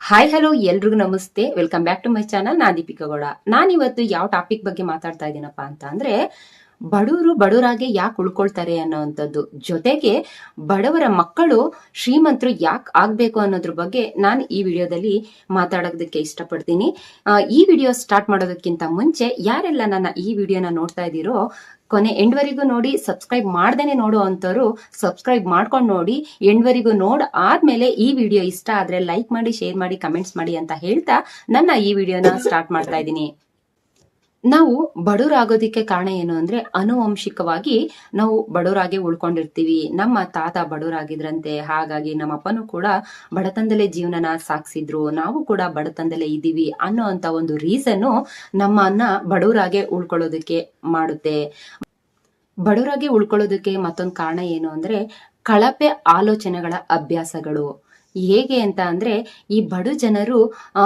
Hi hello ಎಲ್ರಿಗೂ ನಮಸ್ತೆ. Welcome back to my channel. ನಾ ದೀಪಿಕಾ ಗೌಡ. ನಾನಿವತ್ತು ಯಾವ ಟಾಪಿಕ್ ಬಗ್ಗೆ ಮಾತಾಡ್ತಾ ಇದ್ದೀನಪ್ಪ ಅಂತ ಅಂದ್ರೆ, ಬಡವರು ಬಡವರಾಗೆ ಯಾಕೆ ಉಳ್ಕೊಳ್ತಾರೆ ಅನ್ನೋವಂಥದ್ದು, ಜೊತೆಗೆ ಬಡವರ ಮಕ್ಕಳು ಶ್ರೀಮಂತರು ಯಾಕೆ ಆಗ್ಬೇಕು ಅನ್ನೋದ್ರ ಬಗ್ಗೆ ನಾನು ಈ ವಿಡಿಯೋದಲ್ಲಿ ಮಾತಾಡೋದಕ್ಕೆ ಇಷ್ಟಪಡ್ತೀನಿ. ಈ ವಿಡಿಯೋ ಸ್ಟಾರ್ಟ್ ಮಾಡೋದಕ್ಕಿಂತ ಮುಂಚೆ ಯಾರೆಲ್ಲ ನನ್ನ ಈ ವಿಡಿಯೋನ ನೋಡ್ತಾ ಇದ್ದೀರೋ ಕೊನೆ ಎಂಡ್ವರೆಗೂ ನೋಡಿ, ಸಬ್ಸ್ಕ್ರೈಬ್ ಮಾಡ್ದೇನೆ ನೋಡೋ ಅಂತವ್ರು ಸಬ್ಸ್ಕ್ರೈಬ್ ಮಾಡ್ಕೊಂಡು ನೋಡಿ. ಎಂಡ್ವರೆಗೂ ಆದ್ಮೇಲೆ ಈ ವಿಡಿಯೋ ಇಷ್ಟ ಆದ್ರೆ ಲೈಕ್ ಮಾಡಿ, ಶೇರ್ ಮಾಡಿ, ಕಮೆಂಟ್ಸ್ ಮಾಡಿ ಅಂತ ಹೇಳ್ತಾ ನನ್ನ ಈ ವಿಡಿಯೋನ ಸ್ಟಾರ್ಟ್ ಮಾಡ್ತಾ ಇದ್ದೀನಿ. ನಾವು ಬಡವರಾಗೋದಿಕ್ಕೆ ಕಾರಣ ಏನು ಅಂದ್ರೆ, ಆನುವಂಶಿಕವಾಗಿ ನಾವು ಬಡವರಾಗೆ ಉಳ್ಕೊಂಡಿರ್ತೀವಿ. ನಮ್ಮ ತಾತ ಬಡವರಾಗಿದ್ರಂತೆ, ಹಾಗಾಗಿ ನಮ್ಮ ಅಪ್ಪನೂ ಕೂಡ ಬಡತನದಲ್ಲೇ ಜೀವನನ ಸಾಗಿಸಿದ್ರು, ನಾವು ಕೂಡ ಬಡತನದಲ್ಲೇ ಇದ್ದೀವಿ ಅನ್ನೋ ಅಂತ ಒಂದು ರೀಸನ್ನು ನಮ್ಮನ್ನ ಬಡವರಾಗೆ ಉಳ್ಕೊಳ್ಳೋದಕ್ಕೆ ಮಾಡುತ್ತೆ. ಬಡವರಾಗಿ ಉಳ್ಕೊಳ್ಳೋದಕ್ಕೆ ಮತ್ತೊಂದು ಕಾರಣ ಏನು ಅಂದ್ರೆ, ಕಳಪೆ ಆಲೋಚನೆಗಳ ಅಭ್ಯಾಸಗಳು. ಹೇಗೆ ಅಂತ ಅಂದ್ರೆ, ಈ ಬಡ ಜನರು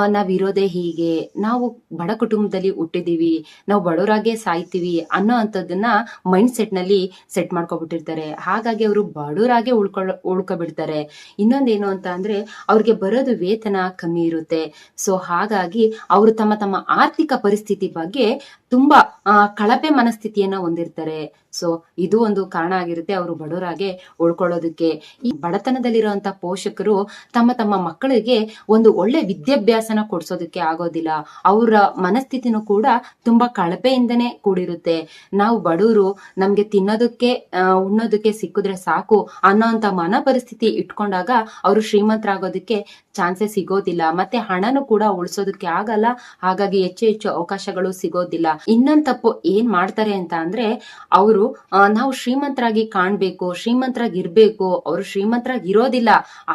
ನಾವಿರೋದೇ ಹೀಗೆ, ನಾವು ಬಡ ಕುಟುಂಬದಲ್ಲಿ ಹುಟ್ಟಿದೀವಿ, ನಾವು ಬಡವರಾಗೆ ಸಾಯ್ತೀವಿ ಅನ್ನೋ ಅಂತದನ್ನ ಮೈಂಡ್ ಸೆಟ್ ನಲ್ಲಿ ಸೆಟ್ ಮಾಡ್ಕೊಬಿಟ್ಟಿರ್ತಾರೆ. ಹಾಗಾಗಿ ಅವರು ಬಡವರಾಗೆ ಉಳ್ಕೊಬಿಡ್ತಾರೆ. ಇನ್ನೊಂದೇನು ಅಂತ ಅಂದ್ರೆ, ಅವ್ರಿಗೆ ಬರೋದು ವೇತನ ಕಮ್ಮಿ ಇರುತ್ತೆ. ಸೊ ಹಾಗಾಗಿ ಅವರು ತಮ್ಮ ತಮ್ಮ ಆರ್ಥಿಕ ಪರಿಸ್ಥಿತಿ ಬಗ್ಗೆ ತುಂಬಾ ಕಳಪೆ ಮನಸ್ಥಿತಿಯನ್ನ ಹೊಂದಿರ್ತಾರೆ. ಸೊ ಇದು ಒಂದು ಕಾರಣ ಆಗಿರುತ್ತೆ ಅವರು ಬಡವರಾಗೆ ಉಳ್ಕೊಳ್ಳೋದಕ್ಕೆ. ಈ ಬಡತನದಲ್ಲಿರುವಂತ ಪೋಷಕರು ತಮ್ಮ ತಮ್ಮ ಮಕ್ಕಳಿಗೆ ಒಂದು ಒಳ್ಳೆ ವಿದ್ಯಾಭ್ಯಾಸನ ಕೊಡ್ಸೋದಕ್ಕೆ ಆಗೋದಿಲ್ಲ. ಅವರ ಮನಸ್ಥಿತಿನೂ ಕೂಡ ತುಂಬಾ ಕಳಪೆಯಿಂದನೇ ಕೂಡಿರುತ್ತೆ. ನಾವು ಬಡವರು, ನಮ್ಗೆ ತಿನ್ನೋದಕ್ಕೆ ಉಣ್ಣೋದಕ್ಕೆ ಸಿಕ್ಕಿದ್ರೆ ಸಾಕು ಅನ್ನೋಂತ ಮನ ಪರಿಸ್ಥಿತಿ ಇಟ್ಕೊಂಡಾಗ ಅವರು ಶ್ರೀಮಂತರಾಗೋದಕ್ಕೆ ಚಾನ್ಸಸ್ ಸಿಗೋದಿಲ್ಲ. ಮತ್ತೆ ಹಣನೂ ಕೂಡ ಉಳಿಸೋದಕ್ಕೆ ಆಗಲ್ಲ. ಹಾಗಾಗಿ ಹೆಚ್ಚು ಹೆಚ್ಚು ಅವಕಾಶಗಳು ಸಿಗೋದಿಲ್ಲ. ಇನ್ನೊಂದ್ ತಪ್ಪು ಏನ್ ಮಾಡ್ತಾರೆ ಅಂತ ಅಂದ್ರೆ, ಅವರು ನಾವು ಶ್ರೀಮಂತರಾಗಿ ಕಾಣ್ಬೇಕು, ಶ್ರೀಮಂತರಾಗಿ ಇರ್ಬೇಕು. ಅವರು ಶ್ರೀಮಂತರಾಗಿ ಇರೋದಿಲ್ಲ,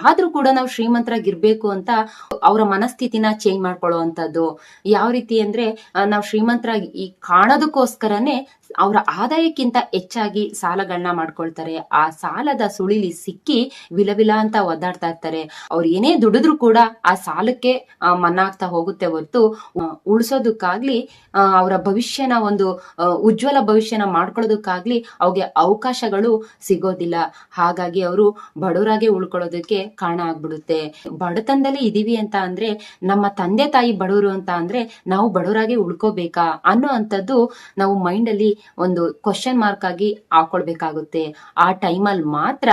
ಆದ್ರೂ ಕೂಡ ನಾವು ಶ್ರೀಮಂತರಾಗಿ ಇರ್ಬೇಕು ಅಂತ ಅವರ ಮನಸ್ಥಿತಿನ ಚೇಂಜ್ ಮಾಡ್ಕೊಳ್ಳುವಂತದ್ದು. ಯಾವ ರೀತಿ ಅಂದ್ರೆ, ನಾವು ಶ್ರೀಮಂತರಾಗಿ ಕಾಣೋದಕ್ಕೋಸ್ಕರನೇ ಅವರ ಆದಾಯಕ್ಕಿಂತ ಹೆಚ್ಚಾಗಿ ಸಾಲಗಳನ್ನ ಮಾಡ್ಕೊಳ್ತಾರೆ. ಆ ಸಾಲದ ಸುಳಿಲಿ ಸಿಕ್ಕಿ ವಿಲವಿಲ ಅಂತ ಒದ್ದಾಡ್ತಾ ಇರ್ತಾರೆ. ಅವ್ರು ಏನೇ ದುಡಿದ್ರು ಕೂಡ ಆ ಸಾಲಕ್ಕೆ ಮನ್ನಾ ಆಗ್ತಾ ಹೋಗುತ್ತೆ ಹೊರತು ಉಳಿಸೋದಕ್ಕಾಗ್ಲಿ, ಅವರ ಭವಿಷ್ಯನ ಒಂದು ಉಜ್ವಲ ಭವಿಷ್ಯನ ಮಾಡ್ಕೊಳ್ಳೋದಕ್ಕಾಗ್ಲಿ ಅವ್ರಿಗೆ ಅವಕಾಶಗಳು ಸಿಗೋದಿಲ್ಲ. ಹಾಗಾಗಿ ಅವರು ಬಡವರಾಗೆ ಉಳ್ಕೊಳ್ಳೋದಕ್ಕೆ ಕಾರಣ ಆಗ್ಬಿಡುತ್ತೆ. ಬಡತನದಲ್ಲಿ ಇದೀವಿ ಅಂತ ಅಂದ್ರೆ, ನಮ್ಮ ತಂದೆ ತಾಯಿ ಬಡವರು ಅಂತ ಅಂದ್ರೆ ನಾವು ಬಡವರಾಗೆ ಉಳ್ಕೋಬೇಕಾ ಅನ್ನೋ ಅಂತದ್ದು ನಾವು ಮೈಂಡ್ ಅಲ್ಲಿ ಒಂದು ಕ್ವಶನ್ ಮಾರ್ಕ್ ಆಗಿ ಹಾಕೊಳ್ಬೇಕಾಗುತ್ತೆ. ಆ ಟೈಮಲ್ಲಿ ಮಾತ್ರ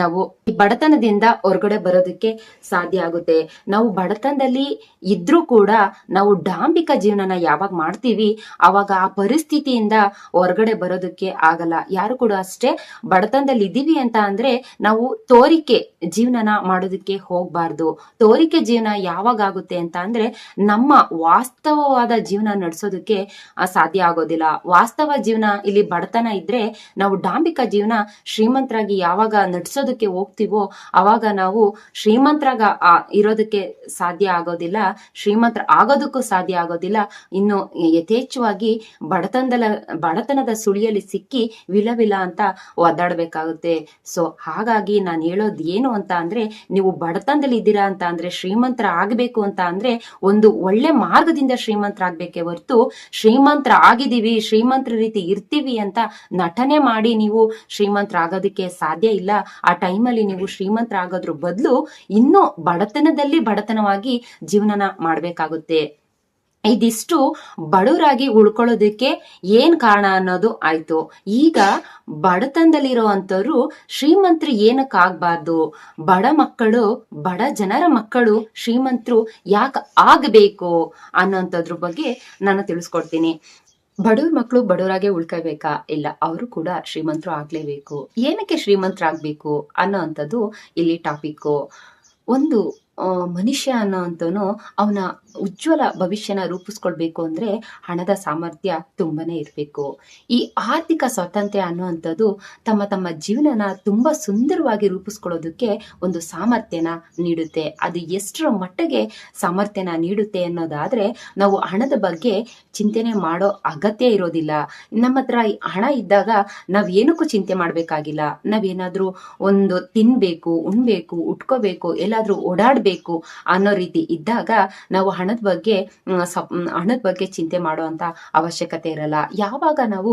ನಾವು ಬಡತನದಿಂದ ಹೊರಗಡೆ ಬರೋದಕ್ಕೆ ಸಾಧ್ಯ ಆಗುತ್ತೆ. ನಾವು ಬಡತನದಲ್ಲಿ ಇದ್ರೂ ಕೂಡ ನಾವು ಡಾಂಬಿಕ ಜೀವನನ ಯಾವಾಗ ಮಾಡ್ತೀವಿ ಅವಾಗ ಆ ಪರಿಸ್ಥಿತಿಯಿಂದ ಹೊರಗಡೆ ಬರೋದಕ್ಕೆ ಆಗಲ್ಲ. ಯಾರು ಕೂಡ ಅಷ್ಟೇ, ಬಡತನದಲ್ಲಿ ಇದೀವಿ ಅಂತ ಅಂದ್ರೆ ನಾವು ತೋರಿಕೆ ಜೀವನನ ಮಾಡೋದಕ್ಕೆ ಹೋಗ್ಬಾರ್ದು. ತೋರಿಕೆ ಜೀವನ ಯಾವಾಗ ಆಗುತ್ತೆ ಅಂತ ಅಂದ್ರೆ, ನಮ್ಮ ವಾಸ್ತವವಾದ ಜೀವನ ನಡೆಸೋದಕ್ಕೆ ಸಾಧ್ಯ ಆಗೋದಿಲ್ಲ. ವಾಸ್ತವ ಜೀವನ ಇಲ್ಲಿ ಬಡತನ ಇದ್ರೆ, ನಾವು ಡಾಂಬಿಕ ಜೀವನ ಶ್ರೀಮಂತರಾಗಿ ಯಾವಾಗ ನಡ್ಸೋದಕ್ಕೆ ಹೋಗ್ತೀವೋ ಅವಾಗ ನಾವು ಶ್ರೀಮಂತರಾಗ ಇರೋದಕ್ಕೆ ಸಾಧ್ಯ ಆಗೋದಿಲ್ಲ, ಶ್ರೀಮಂತರ ಆಗೋದಕ್ಕೂ ಸಾಧ್ಯ ಆಗೋದಿಲ್ಲ. ಇನ್ನು ಯಥೇಚ್ಛವಾಗಿ ಬಡತನದ ಸುಳಿಯಲ್ಲಿ ಸಿಕ್ಕಿ ವಿಲವಿಲ ಅಂತ ಒದ್ದಾಡ್ಬೇಕಾಗುತ್ತೆ. ಸೊ ಹಾಗಾಗಿ ನಾನು ಹೇಳೋದು ಏನು ಅಂತ ಅಂದ್ರೆ, ನೀವು ಬಡತನದಲ್ಲಿ ಇದ್ದೀರಾ ಅಂತ ಅಂದ್ರೆ, ಶ್ರೀಮಂತರ ಆಗ್ಬೇಕು ಅಂತ ಅಂದ್ರೆ ಒಂದು ಒಳ್ಳೆ ಮಾರ್ಗದಿಂದ ಶ್ರೀಮಂತರಾಗ್ಬೇಕೇ ಹೊರತು, ಶ್ರೀಮಂತರ ಆಗಿದೀವಿ, ಶ್ರೀಮಂತರ ರೀತಿ ಇರ್ತೀವಿ ಅಂತ ನಟನೆ ಮಾಡಿ ನೀವು ಶ್ರೀಮಂತರಾಗೋದಕ್ಕೆ ಸಾಧ್ಯ ಇಲ್ಲ. ಆ ಟೈಮಲ್ಲಿ ನೀವು ಶ್ರೀಮಂತರಾಗೋದ್ರ ಬದಲು ಇನ್ನೂ ಬಡತನದಲ್ಲಿ ಬಡತನವಾಗಿ ಜೀವನನ ಮಾಡ್ಬೇಕಾಗುತ್ತೆ. ಇದಿಷ್ಟು ಬಡವರಾಗಿ ಉಳ್ಕೊಳ್ಳೋದಕ್ಕೆ ಏನ್ ಕಾರಣ ಅನ್ನೋದು ಆಯ್ತು. ಈಗ ಬಡತನದಲ್ಲಿರುವಂತವ್ರು ಶ್ರೀಮಂತರು ಏನಕ್ಕೆ ಆಗ್ಬಾರ್ದು, ಬಡ ಮಕ್ಕಳು, ಬಡ ಜನರ ಮಕ್ಕಳು ಶ್ರೀಮಂತರು ಯಾಕೆ ಆಗ್ಬೇಕು ಅನ್ನೋಂಥದ್ರ ಬಗ್ಗೆ ನಾನು ತಿಳಿಸ್ಕೊಡ್ತೀನಿ. ಬಡವ್ರ ಮಕ್ಕಳು ಬಡವರಾಗೆ ಉಳ್ಕೋಬೇಕಾ? ಇಲ್ಲ, ಅವರು ಕೂಡ ಶ್ರೀಮಂತರು ಆಗ್ಲೇಬೇಕು. ಏನಕ್ಕೆ ಶ್ರೀಮಂತರಾಗ್ಬೇಕು ಅನ್ನೋ ಅಂಥದ್ದು ಇಲ್ಲಿ ಟಾಪಿಕ್ಕು. ಒಂದು ಮನುಷ್ಯ ಅನ್ನೋಂಥವನು ಅವನ ಉಜ್ವಲ ಭವಿಷ್ಯನ ರೂಪಿಸ್ಕೊಳ್ಬೇಕು ಅಂದ್ರೆ ಹಣದ ಸಾಮರ್ಥ್ಯ ತುಂಬಾನೇ ಇರಬೇಕು. ಈ ಆರ್ಥಿಕ ಸ್ವಾತಂತ್ರ್ಯ ಅನ್ನುವಂಥದ್ದು ತಮ್ಮ ತಮ್ಮ ಜೀವನನ ತುಂಬಾ ಸುಂದರವಾಗಿ ರೂಪಿಸ್ಕೊಳ್ಳೋದಕ್ಕೆ ಒಂದು ಸಾಮರ್ಥ್ಯನ ನೀಡುತ್ತೆ. ಅದು ಎಷ್ಟರ ಮಟ್ಟಿಗೆ ಸಾಮರ್ಥ್ಯನ ನೀಡುತ್ತೆ ಅನ್ನೋದಾದ್ರೆ, ನಾವು ಹಣದ ಬಗ್ಗೆ ಚಿಂತನೆ ಮಾಡೋ ಅಗತ್ಯ ಇರೋದಿಲ್ಲ. ನಮ್ಮ ಹತ್ರ ಹಣ ಇದ್ದಾಗ ನಾವ್ ಏನಕ್ಕೂ ಚಿಂತೆ ಮಾಡ್ಬೇಕಾಗಿಲ್ಲ. ನಾವೇನಾದ್ರೂ ಒಂದು ತಿನ್ಬೇಕು, ಉಣ್ಬೇಕು, ಉಟ್ಕೋಬೇಕು, ಎಲ್ಲಾದ್ರೂ ಓಡಾಡ್ಬೇಕು ಮಾಡ್ಬೇಕು ಅನ್ನೋ ರೀತಿ ಇದ್ದಾಗ ನಾವು ಹಣದ ಬಗ್ಗೆ ಚಿಂತೆ ಮಾಡುವಂತ ಅವಶ್ಯಕತೆ ಇರಲ್ಲ. ಯಾವಾಗ ನಾವು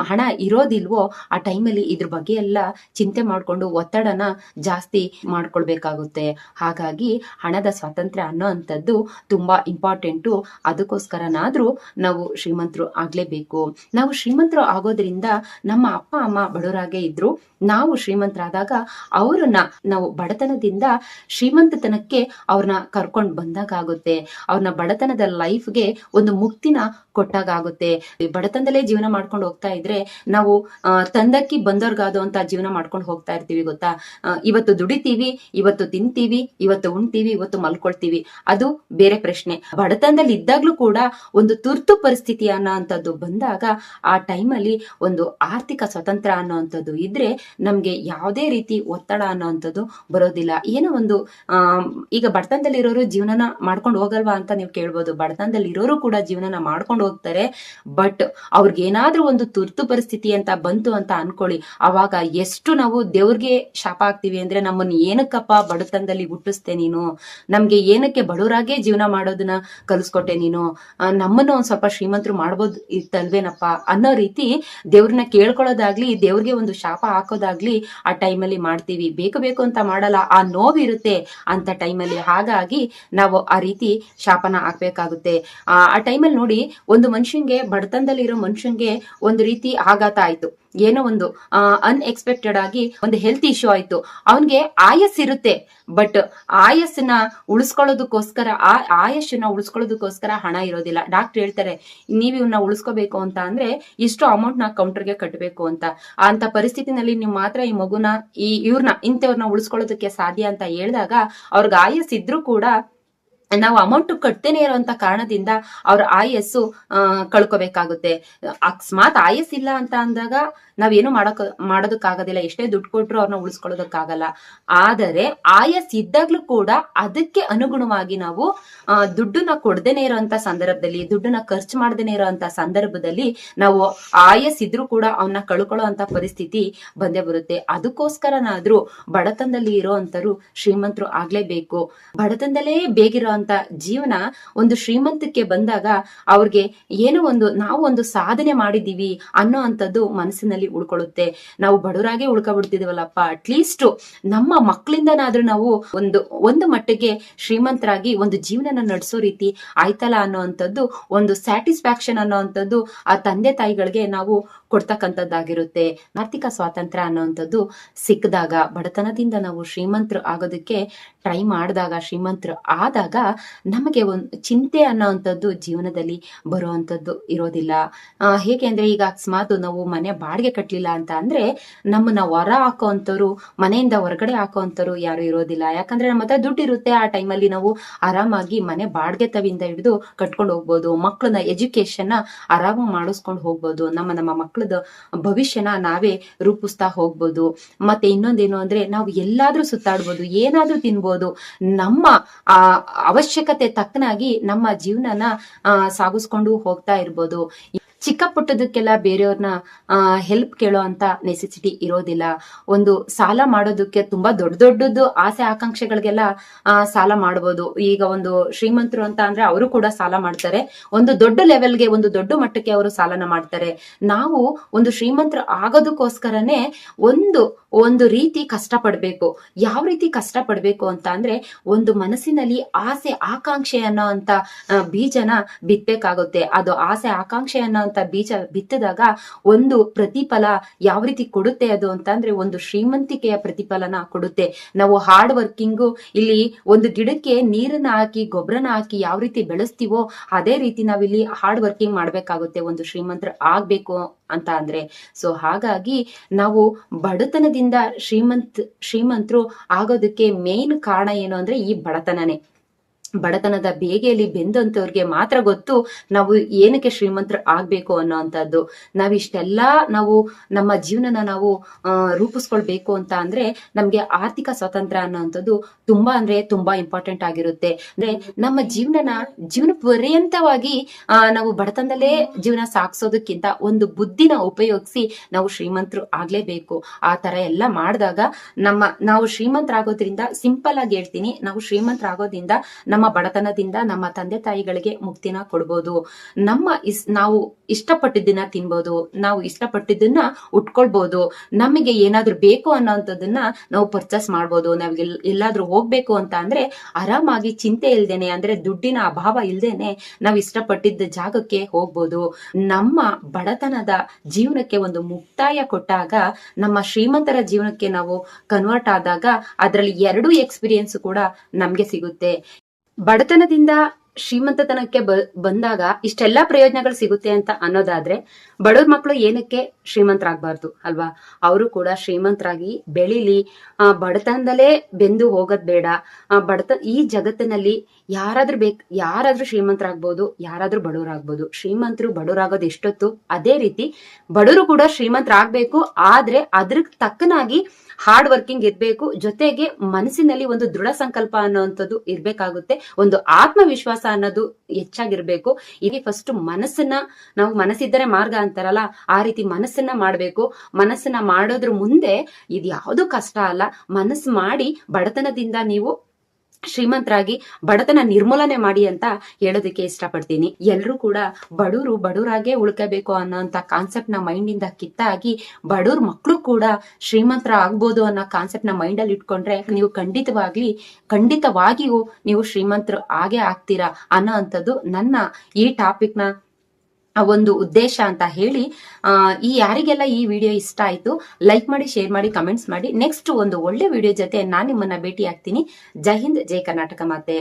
ಹಣ ಇರೋದಿಲ್ವೋ ಆ ಟೈಮಲ್ಲಿ ಇದ್ರ ಬಗ್ಗೆ ಎಲ್ಲ ಚಿಂತೆ ಮಾಡ್ಕೊಂಡು ಒತ್ತಡನ ಜಾಸ್ತಿ ಮಾಡ್ಕೊಳ್ಬೇಕಾಗುತ್ತೆ. ಹಾಗಾಗಿ ಹಣದ ಸ್ವಾತಂತ್ರ್ಯ ಅನ್ನೋ ಅಂಥದ್ದು ತುಂಬಾ ಇಂಪಾರ್ಟೆಂಟು. ಅದಕ್ಕೋಸ್ಕರನಾದ್ರೂ ನಾವು ಶ್ರೀಮಂತರು ಆಗ್ಲೇಬೇಕು. ನಾವು ಶ್ರೀಮಂತರು ಆಗೋದ್ರಿಂದ ನಮ್ಮ ಅಪ್ಪ ಅಮ್ಮ ಬಡವರಾಗೆ ಇದ್ರು, ನಾವು ಶ್ರೀಮಂತರಾದಾಗ ಅವ್ರನ್ನ ನಾವು ಬಡತನದಿಂದ ಶ್ರೀಮಂತತನಕ್ಕೆ ಅವ್ರನ್ನ ಕರ್ಕೊಂಡು ಬಂದಾಗ ಆಗುತ್ತೆ. ಅವ್ರನ್ನ ಬಡತನದ ಲೈಫ್ಗೆ ಒಂದು ಮುಕ್ತಿನ ಕೊಟ್ಟಾಗ ಆಗುತ್ತೆ. ಬಡತನದಲ್ಲೇ ಜೀವನ ಮಾಡ್ಕೊಂಡು ಹೋಗ್ತಾ ಇದ್ರೆ ನಾವು ತಂದಕ್ಕಿ ಬಂದವ್ರಿಗಾದೋ ಅಂತ ಜೀವನ ಮಾಡ್ಕೊಂಡು ಹೋಗ್ತಾ ಇರ್ತೀವಿ ಗೊತ್ತಾ. ಇವತ್ತು ದುಡಿತೀವಿ, ಇವತ್ತು ತಿಂತೀವಿ, ಇವತ್ತು ಉಣ್ತೀವಿ, ಇವತ್ತು ಮಲ್ಕೊಳ್ತೀವಿ, ಅದು ಬೇರೆ ಪ್ರಶ್ನೆ. ಬಡತನದಲ್ಲಿ ಇದ್ದಾಗ್ಲೂ ಕೂಡ ಒಂದು ತುರ್ತು ಪರಿಸ್ಥಿತಿ ಅನ್ನೋ ಅಂತದ್ದು ಬಂದಾಗ ಆ ಟೈಮಲ್ಲಿ ಒಂದು ಆರ್ಥಿಕ ಸ್ವತಂತ್ರ ಅನ್ನೋ ಅಂತದ್ದು ಇದ್ರೆ ನಮ್ಗೆ ಯಾವುದೇ ರೀತಿ ಒತ್ತಡ ಅನ್ನೋ ಅಂತದ್ದು ಬರೋದಿಲ್ಲ. ಏನೋ ಒಂದು ಈಗ ಬಡತನದಲ್ಲಿ ಇರೋರು ಜೀವನನ ಮಾಡ್ಕೊಂಡು ಹೋಗಲ್ವಾ ಅಂತ ನೀವು ಕೇಳ್ಬೋದು. ಬಡತನದಲ್ಲಿ ಇರೋರು ಕೂಡ ಜೀವನನ ಮಾಡ್ಕೊಂಡು ಹೋಗ್ತಾರೆ. ಬಟ್ ಅವ್ರಿಗೇನಾದ್ರೂ ಒಂದು ತುರ್ತು ಪರಿಸ್ಥಿತಿ ಅಂತ ಬಂತು ಅಂತ ಅನ್ಕೊಳ್ಳಿ, ಅವಾಗ ಎಷ್ಟು ನಾವು ದೇವ್ರಿಗೆ ಶಾಪ ಆಗ್ತೀವಿ ಅಂದ್ರೆ, ನಮ್ಮನ್ನ ಏನಕ್ಕಪ್ಪ ಬಡತನದಲ್ಲಿ ಹುಟ್ಟಿಸ್ತೆ ನೀನು, ನಮ್ಗೆ ಏನಕ್ಕೆ ಬಡವರಾಗೆ ಜೀವನ ಮಾಡೋದನ್ನ ಕಲಿಸ್ಕೊಟ್ಟೆ ನೀನು, ನಮ್ಮನ್ನು ಒಂದ್ ಸ್ವಲ್ಪ ಶ್ರೀಮಂತರು ಮಾಡ್ಬೋದು ಇತ್ತಲ್ವೇನಪ್ಪ ಅನ್ನೋ ರೀತಿ ದೇವ್ರನ್ನ ಕೇಳ್ಕೊಳ್ಳೋದಾಗ್ಲಿ, ದೇವ್ರಿಗೆ ಒಂದು ಶಾಪ ಹಾಕೋದಾಗ್ಲಿ ಆ ಟೈಮಲ್ಲಿ ಮಾಡ್ತೀವಿ. ಬೇಕು ಅಂತ ಮಾಡಲ್ಲ, ಆ ನೋವಿರುತ್ತೆ ಅಂತ ಟೈಮಲ್ಲಿ. ಹಾಗಾಗಿ ನಾವು ಆ ರೀತಿ ಶಾಪನ ಹಾಕ್ಬೇಕಾಗುತ್ತೆ. ಆ ಟೈಮಲ್ಲಿ ನೋಡಿ, ಒಂದು ಮನುಷ್ಯನ್ಗೆ, ಬಡತನದಲ್ಲಿ ಇರೋ ಮನುಷ್ಯನ್ಗೆ ಒಂದು ರೀತಿ ಆಘಾತ ಆಯ್ತು, ಏನೋ ಒಂದು ಅನ್ಎಕ್ಸ್ಪೆಕ್ಟೆಡ್ ಆಗಿ ಒಂದು ಹೆಲ್ತ್ ಇಶ್ಯೂ ಆಯ್ತು. ಅವನ್ಗೆ ಆಯಸ್ ಇರುತ್ತೆ, ಬಟ್ ಆಯಸ್ಸನ್ನ ಉಳಿಸ್ಕೊಳ್ಳೋದಕ್ಕೋಸ್ಕರ ಹಣ ಇರೋದಿಲ್ಲ. ಡಾಕ್ಟರ್ ಹೇಳ್ತಾರೆ, ನೀವು ಇವನ್ನ ಉಳಿಸ್ಕೋಬೇಕು ಅಂತ ಅಂದ್ರೆ ಇಷ್ಟು ಅಮೌಂಟ್ ನ ಕೌಂಟರ್ಗೆ ಕಟ್ಟಬೇಕು ಅಂತ. ಅಂತ ಪರಿಸ್ಥಿತಿನಲ್ಲಿ ನೀವು ಮಾತ್ರ ಈ ಮಗುನ ಇಂಥವ್ರನ್ನ ಉಳಿಸ್ಕೊಳ್ಳೋದಕ್ಕೆ ಸಾಧ್ಯ ಅಂತ ಹೇಳಿದಾಗ ಅವ್ರಿಗೆ ಆಯಸ್ ಇದ್ರೂ ಕೂಡ ನಾವು ಅಮೌಂಟ್ ಕಟ್ತೇನೆ ಇರುವಂತ ಕಾರಣದಿಂದ ಅವ್ರ ಆಯಸ್ಸು ಕಳ್ಕೋಬೇಕಾಗುತ್ತೆ. ಅಕಸ್ಮಾತ್ ಆಯಸ್ ಇಲ್ಲ ಅಂತ ಅಂದಾಗ ನಾವೇನು ಮಾಡೋದಕ್ಕಾಗೋದಿಲ್ಲ, ಎಷ್ಟೇ ದುಡ್ಡು ಕೊಟ್ರು ಅವ್ರನ್ನ ಉಳಿಸ್ಕೊಳ್ಳೋದಕ್ಕಾಗಲ್ಲ. ಆದರೆ ಆಯಸ್ ಇದ್ದಾಗ್ಲೂ ಕೂಡ ಅದಕ್ಕೆ ಅನುಗುಣವಾಗಿ ನಾವು ದುಡ್ಡನ್ನ ಕೊಡದೇನೆ ಇರೋಂತ ಸಂದರ್ಭದಲ್ಲಿ, ದುಡ್ಡನ್ನ ಖರ್ಚು ಮಾಡದೇನೆ ಇರೋಂತ ಸಂದರ್ಭದಲ್ಲಿ ನಾವು ಆಯಸ್ ಇದ್ರೂ ಕೂಡ ಅವನ್ನ ಕಳ್ಕೊಳ್ಳೋ ಅಂತ ಪರಿಸ್ಥಿತಿ ಬಂದೇ ಬರುತ್ತೆ. ಅದಕ್ಕೋಸ್ಕರನಾದ್ರೂ ಬಡತನದಲ್ಲಿ ಇರೋ ಅಂತರು ಶ್ರೀಮಂತರು ಆಗ್ಲೇಬೇಕು. ಬಡತನದಲ್ಲೇ ಬೇಗಿರೋ ಜೀವನ ಒಂದು ಶ್ರೀಮಂತಕ್ಕೆ ಬಂದಾಗ ಅವ್ರಿಗೆ ಏನೋ ನಾವು ಒಂದು ಸಾಧನೆ ಮಾಡಿದೀವಿ ಅನ್ನೋ ಅಂತದ್ದು ಮನಸ್ಸಿನಲ್ಲಿ ಉಳ್ಕೊಳ್ಳುತ್ತೆ. ನಾವು ಬಡವರಾಗೆ ಉಳ್ಕೊಬಿಡ್ತಿದೀವಲ್ಲಪ್ಪ, ಅಟ್ಲೀಸ್ಟ್ ನಮ್ಮ ಮಕ್ಕಳಿಂದನಾದ್ರೂ ನಾವು ಒಂದು ಮಟ್ಟಿಗೆ ಶ್ರೀಮಂತರಾಗಿ ಒಂದು ಜೀವನನ ನಡೆಸೋ ರೀತಿ ಆಯ್ತಲ್ಲ ಅನ್ನೋ ಅಂತದ್ದು ಒಂದು ಸ್ಯಾಟಿಸ್ಫ್ಯಾಕ್ಷನ್ ಅನ್ನೋ ಅಂತದ್ದು ಆ ತಂದೆ ತಾಯಿಗಳಿಗೆ ನಾವು ಕೊಡ್ತಕ್ಕಂಥದ್ದಾಗಿರುತ್ತೆ. ಆರ್ಥಿಕ ಸ್ವಾತಂತ್ರ್ಯ ಅನ್ನೋಂಥದ್ದು ಸಿಕ್ಕಿದಾಗ, ಬಡತನದಿಂದ ನಾವು ಶ್ರೀಮಂತರು ಆಗೋದಕ್ಕೆ ಟ್ರೈ ಮಾಡಿದಾಗ, ಶ್ರೀಮಂತರು ಆದಾಗ ನಮಗೆ ಒಂದು ಚಿಂತೆ ಅನ್ನೋವಂಥದ್ದು ಜೀವನದಲ್ಲಿ ಬರುವಂಥದ್ದು ಇರೋದಿಲ್ಲ. ಹೇಗೆ ಅಂದ್ರೆ, ಈಗ ಅಕಸ್ಮಾತ್ ನಾವು ಮನೆ ಬಾಡಿಗೆ ಕಟ್ಟಲಿಲ್ಲ ಅಂತ ಅಂದ್ರೆ ನಮ್ಮನ್ನ ಹೊರ ಹಾಕೋವಂಥವ್ರು, ಮನೆಯಿಂದ ಹೊರಗಡೆ ಹಾಕೋವಂಥವ್ರು ಯಾರು ಇರೋದಿಲ್ಲ. ಯಾಕಂದ್ರೆ ನಮ್ಮ ಹತ್ರ ದುಡ್ಡು ಇರುತ್ತೆ. ಆ ಟೈಮಲ್ಲಿ ನಾವು ಆರಾಮಾಗಿ ಮನೆ ಬಾಡಿಗೆ ತವಿಂದ ಹಿಡಿದು ಕಟ್ಕೊಂಡು ಹೋಗ್ಬೋದು. ಮಕ್ಕಳನ್ನ ಎಜುಕೇಶನ್ ಆರಾಮಾಗಿ ಮಾಡಿಸ್ಕೊಂಡು ಹೋಗ್ಬೋದು. ನಮ್ಮ ಮಕ್ಕಳದ ಭವಿಷ್ಯನ ನಾವೇ ರೂಪಿಸ್ತಾ ಹೋಗ್ಬೋದು. ಮತ್ತೆ ಇನ್ನೊಂದೇನು ಅಂದ್ರೆ, ನಾವು ಎಲ್ಲಾದ್ರೂ ಸುತ್ತಾಡ್ಬೋದು, ಏನಾದ್ರೂ ತಿನ್ಬೋದು. ನಮ್ಮ ಅವಶ್ಯಕತೆ ತಕ್ಕನಾಗಿ ನಮ್ಮ ಜೀವನನ ಸಾಗಿಸ್ಕೊಂಡು ಹೋಗ್ತಾ ಇರ್ಬೋದು. ಚಿಕ್ಕ ಪುಟ್ಟದಕ್ಕೆಲ್ಲ ಬೇರೆಯವ್ರನ್ನ ಹೆಲ್ಪ್ ಕೇಳೋ ಅಂತ ನೆಸೆಸಿಟಿ ಇರೋದಿಲ್ಲ. ಒಂದು ಸಾಲ ಮಾಡೋದಕ್ಕೆ ತುಂಬಾ ದೊಡ್ಡದು ಆಸೆ ಆಕಾಂಕ್ಷೆಗಳಿಗೆಲ್ಲ ಸಾಲ ಮಾಡಬಹುದು. ಈಗ ಒಂದು ಶ್ರೀಮಂತರು ಅಂತ ಅಂದ್ರೆ ಅವರು ಕೂಡ ಸಾಲ ಮಾಡ್ತಾರೆ. ಒಂದು ದೊಡ್ಡ ಲೆವೆಲ್ಗೆ, ಒಂದು ದೊಡ್ಡ ಮಟ್ಟಕ್ಕೆ ಅವರು ಸಾಲನ ಮಾಡ್ತಾರೆ. ನಾವು ಒಂದು ಶ್ರೀಮಂತರು ಆಗೋದಕ್ಕೋಸ್ಕರನೇ ಒಂದು ರೀತಿ ಕಷ್ಟಪಡ್ಬೇಕು. ಯಾವ ರೀತಿ ಕಷ್ಟಪಡ್ಬೇಕು ಅಂತ ಅಂದ್ರೆ, ಒಂದು ಮನಸ್ಸಿನಲ್ಲಿ ಆಸೆ ಆಕಾಂಕ್ಷೆ ಅನ್ನೋ ಅಂತ ಬೀಜನ ಬಿತ್ತಬೇಕಾಗುತ್ತೆ. ಅದು ಆಸೆ ಆಕಾಂಕ್ಷೆ ಅನ್ನೋ ಬೀಜ ಬಿತ್ತಿದಾಗ ಒಂದು ಪ್ರತಿಫಲ ಯಾವ ರೀತಿ ಕೊಡುತ್ತೆ ಅದು ಅಂತ ಅಂದ್ರೆ, ಒಂದು ಶ್ರೀಮಂತಿಕೆಯ ಪ್ರತಿಫಲನ ಕೊಡುತ್ತೆ. ನಾವು ಹಾರ್ಡ್ ವರ್ಕಿಂಗು, ಇಲ್ಲಿ ಒಂದು ಗಿಡಕ್ಕೆ ನೀರನ್ನ ಹಾಕಿ ಗೊಬ್ಬರನ ಹಾಕಿ ಯಾವ ರೀತಿ ಬೆಳೆಸ್ತೀವೋ ಅದೇ ರೀತಿ ನಾವಿಲ್ಲಿ ಹಾರ್ಡ್ ವರ್ಕಿಂಗ್ ಮಾಡ್ಬೇಕಾಗುತ್ತೆ ಒಂದು ಶ್ರೀಮಂತರು ಆಗ್ಬೇಕು ಅಂತ ಅಂದ್ರೆ. ಸೊ ಹಾಗಾಗಿ ನಾವು ಬಡತನದಿಂದ ಶ್ರೀಮಂತರು ಆಗೋದಕ್ಕೆ ಮೇನ್ ಕಾರಣ ಏನು ಅಂದ್ರೆ ಈ ಬಡತನನೇ. ಬಡತನದ ಬೇಗೆಯಲ್ಲಿ ಬೆಂದಂತವ್ರಿಗೆ ಮಾತ್ರ ಗೊತ್ತು ನಾವು ಏನಕ್ಕೆ ಶ್ರೀಮಂತರು ಆಗ್ಬೇಕು ಅನ್ನೋ ಅಂತದ್ದು. ನಾವಿಷ್ಟೆಲ್ಲ ನಾವು ನಮ್ಮ ಜೀವನನ ನಾವು ರೂಪಿಸ್ಕೊಳ್ಬೇಕು ಅಂತ ಅಂದ್ರೆ ನಮ್ಗೆ ಆರ್ಥಿಕ ಸ್ವಾತಂತ್ರ್ಯ ಅನ್ನೋಂಥದ್ದು ತುಂಬಾ ಅಂದ್ರೆ ತುಂಬಾ ಇಂಪಾರ್ಟೆಂಟ್ ಆಗಿರುತ್ತೆ. ಅಂದ್ರೆ ನಮ್ಮ ಜೀವನ ಪರ್ಯಂತವಾಗಿ ನಾವು ಬಡತನದಲ್ಲೇ ಜೀವನ ಸಾಗಿಸೋದಕ್ಕಿಂತ ಒಂದು ಬುದ್ಧಿನ ಉಪಯೋಗಿಸಿ ನಾವು ಶ್ರೀಮಂತರು ಆಗ್ಲೇಬೇಕು. ಆ ತರ ಎಲ್ಲ ಮಾಡಿದಾಗ ನಾವು ಶ್ರೀಮಂತರಾಗೋದ್ರಿಂದ, ಸಿಂಪಲ್ ಆಗಿ ಹೇಳ್ತೀನಿ, ನಾವು ಶ್ರೀಮಂತರಾಗೋದ್ರಿಂದ ನಮ್ಮ ಬಡತನದಿಂದ ನಮ್ಮ ತಂದೆ ತಾಯಿಗಳಿಗೆ ಮುಕ್ತಿನ ಕೊಡ್ಬೋದು. ನಾವು ಇಷ್ಟಪಟ್ಟಿದ್ದನ್ನ ತಿನ್ಬೋದು, ನಾವು ಇಷ್ಟಪಟ್ಟಿದ್ದನ್ನ ಉಟ್ಕೊಳ್ಬೋದು. ನಮಗೆ ಏನಾದ್ರೂ ಬೇಕು ಅನ್ನೋಂಥದ್ದನ್ನ ನಾವು ಪರ್ಚೇಸ್ ಮಾಡ್ಬೋದು. ನಾವ್ ಎಲ್ಲಾದ್ರೂ ಹೋಗ್ಬೇಕು ಅಂತ ಅಂದ್ರೆ ಆರಾಮಾಗಿ ಚಿಂತೆ ಇಲ್ದೇನೆ, ಅಂದ್ರೆ ದುಡ್ಡಿನ ಅಭಾವ ಇಲ್ದೇನೆ ನಾವು ಇಷ್ಟಪಟ್ಟಿದ್ದ ಜಾಗಕ್ಕೆ ಹೋಗ್ಬೋದು. ನಮ್ಮ ಬಡತನದ ಜೀವನಕ್ಕೆ ಒಂದು ಮುಕ್ತಾಯ ಕೊಟ್ಟಾಗ, ನಮ್ಮ ಶ್ರೀಮಂತರ ಜೀವನಕ್ಕೆ ನಾವು ಕನ್ವರ್ಟ್ ಆದಾಗ ಅದರಲ್ಲಿ 2 ಎಕ್ಸ್ಪೀರಿಯನ್ಸ್ ಕೂಡ ನಮ್ಗೆ ಸಿಗುತ್ತೆ. ಬಡತನದಿಂದ ಶ್ರೀಮಂತತನಕ್ಕೆ ಬಂದಾಗ ಇಷ್ಟೆಲ್ಲಾ ಪ್ರಯೋಜನಗಳು ಸಿಗುತ್ತೆ ಅಂತ ಅನ್ನೋದಾದ್ರೆ, ಬಡವ್ರ ಮಕ್ಕಳು ಏನಕ್ಕೆ ಶ್ರೀಮಂತರಾಗಬಾರ್ದು ಅಲ್ವಾ? ಅವರು ಕೂಡ ಶ್ರೀಮಂತರಾಗಿ ಬೆಳಿಲಿ. ಬಡತನದಲ್ಲೇ ಬೆಂದು ಹೋಗೋದ್ ಬೇಡ. ಈ ಜಗತ್ತಿನಲ್ಲಿ ಯಾರಾದ್ರೂ ಶ್ರೀಮಂತರಾಗ್ಬೋದು, ಯಾರಾದ್ರೂ ಬಡವರಾಗ್ಬೋದು. ಶ್ರೀಮಂತರು ಬಡವರಾಗೋದು ಎಷ್ಟೊತ್ತು, ಅದೇ ರೀತಿ ಬಡವರು ಕೂಡ ಶ್ರೀಮಂತರಾಗ್ಬೇಕು. ಆದ್ರೆ ಅದ್ರ ತಕ್ಕನಾಗಿ ಹಾರ್ಡ್ ವರ್ಕಿಂಗ್ ಇರ್ಬೇಕು. ಜೊತೆಗೆ ಮನಸ್ಸಿನಲ್ಲಿ ಒಂದು ದೃಢ ಸಂಕಲ್ಪ ಅನ್ನೋಂಥದ್ದು ಇರ್ಬೇಕಾಗುತ್ತೆ. ಒಂದು ಆತ್ಮವಿಶ್ವಾಸ ಅನ್ನೋದು ಹೆಚ್ಚಾಗಿರ್ಬೇಕು. ಈಗ ಫಸ್ಟ್ ನಾವು ಮನಸ್ಸಿದ್ದರೆ ಮಾರ್ಗ ಅಂತಾರಲ್ಲ, ಆ ರೀತಿ ಮನಸ್ಸನ್ನ ಮಾಡ್ಬೇಕು. ಮನಸ್ಸನ್ನ ಮಾಡೋದ್ರ ಮುಂದೆ ಇದು ಯಾವುದು ಕಷ್ಟ ಅಲ್ಲ. ಮನಸ್ಸು ಮಾಡಿ ಬಡತನದಿಂದ ನೀವು ಶ್ರೀಮಂತರಾಗಿ ಬಡತನ ನಿರ್ಮೂಲನೆ ಮಾಡಿ ಅಂತ ಹೇಳೋದಕ್ಕೆ ಇಷ್ಟಪಡ್ತೀನಿ. ಎಲ್ರೂ ಕೂಡ ಬಡವರಾಗೆ ಉಳ್ಕೋಬೇಕು ಅನ್ನೋಂತ ಕಾನ್ಸೆಪ್ಟ್ ನ ಮೈಂಡ್ ಇಂದ ಕಿತ್ತಾಗಿ ಬಡವ್ರ ಮಕ್ಕಳು ಕೂಡ ಶ್ರೀಮಂತರ ಆಗ್ಬೋದು ಅನ್ನೋ ಕಾನ್ಸೆಪ್ಟ್ ನ ಮೈಂಡ್ ಅಲ್ಲಿ ಇಟ್ಕೊಂಡ್ರೆ ನೀವು ಖಂಡಿತವಾಗಿಯೂ ನೀವು ಶ್ರೀಮಂತರು ಆಗೇ ಆಗ್ತೀರಾ ಅನ್ನೋ ಅಂತದ್ದು ನನ್ನ ಈ ಟಾಪಿಕ್ ನ ಒಂದು ಉದ್ದೇಶ ಅಂತ ಹೇಳಿ, ಯಾರಿಗೆಲ್ಲ ಈ ವಿಡಿಯೋ ಇಷ್ಟ ಆಯ್ತು ಲೈಕ್ ಮಾಡಿ, ಶೇರ್ ಮಾಡಿ, ಕಮೆಂಟ್ಸ್ ಮಾಡಿ. ನೆಕ್ಸ್ಟ್ ಒಂದು ಒಳ್ಳೆ ವಿಡಿಯೋ ಜೊತೆ ನಾನು ನಿಮ್ಮನ್ನ ಭೇಟಿ ಆಗ್ತೀನಿ. ಜೈ ಹಿಂದ್, ಜೈ ಕರ್ನಾಟಕ ಮಾತೆ.